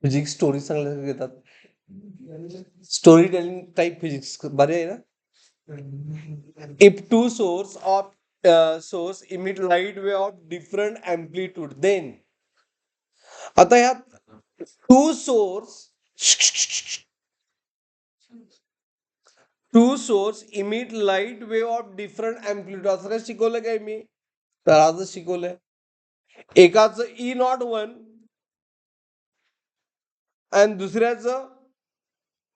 Physics story चांगल्या घेतात. Story telling type physics बरे आहे ना. If two source emit light wave of different amplitude then, आता ह्यात two source emit light wave of different amplitude, असं काय शिकवलं काय मी? तर आजच शिकवलंय. एकाच E01 आणि दुसऱ्याचं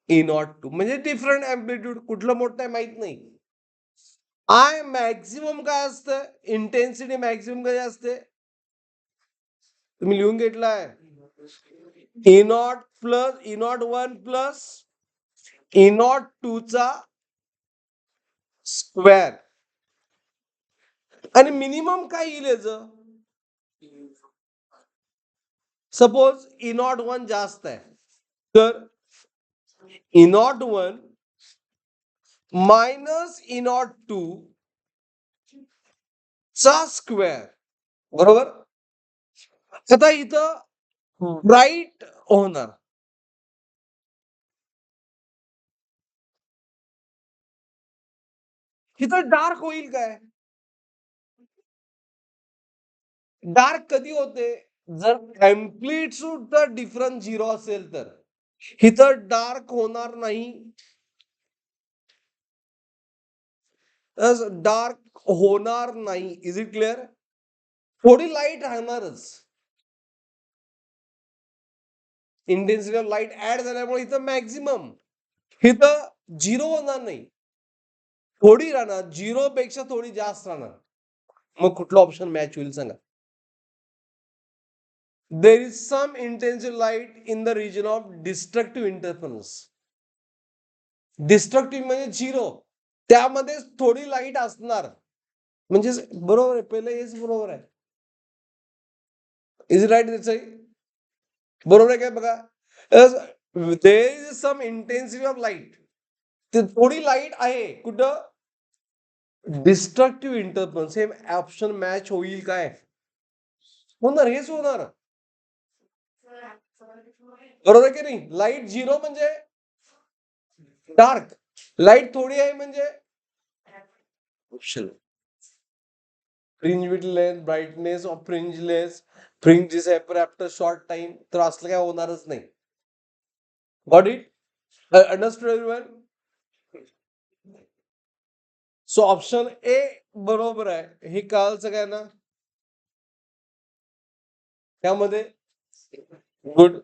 E02, म्हणजे डिफरंट एम्प्लिट्यूड. कुठलं मोठं आहे माहित नाही. आय मॅक्झिमम काय असतं? इंटेन्सिटी मॅक्झिमम काय असते? तुम्ही लिहून घेतलाय. E01 प्लस E02 चा स्क्वेअर. आणि मिनिमम काय येईल याचं? सपोज E01 जास्त आहे, तर E01 मायनस E02 चा स्क्वेअर, बरोबर. आता इथं ब्राईट होणार, इथं डार्क होईल काय? डार्क कधी होते? जर एम्प्लिट्यूडचा डिफरन्स 0 असेल तर. इथं डार्क होणार नाही, डार्क होणार नाही. Is it clear? थोडी लाईट राहणारच. इंटेन्सिटी ऑफ लाईट ऍड झाल्यामुळे इथं मॅक्झिमम, इथं 0 होणार नाही, थोडी राहणार. 0 पेक्षा थोडी जास्त राहणार. मग कुठलं ऑप्शन मॅच होईल सांगा? There is some intensity light in the region of destructive interference. Destructive म्हणजे 0, त्यामध्ये थोडी लाईट असणार. म्हणजे बरोबर आहे, पहिलं हेच बरोबर आहे. Is right? बरोबर आहे काय बघा. There is some intensity of light, ते थोडी लाईट आहे कुठं? Destructive interference. हे ऑप्शन मॅच होईल काय? होणार, हेच होणार. बरोबर की नाही? लाईट 0 म्हणजे डार्क, लाईट थोडी आहे म्हणजे option. Fringe with length, brightness of fringeless, fringe disappear after short time. तर असलं काय होणारच नाही. Got it? Understood everyone? So option A बरोबर आहे. हे कळालं काय ना त्यामध्ये? गुड.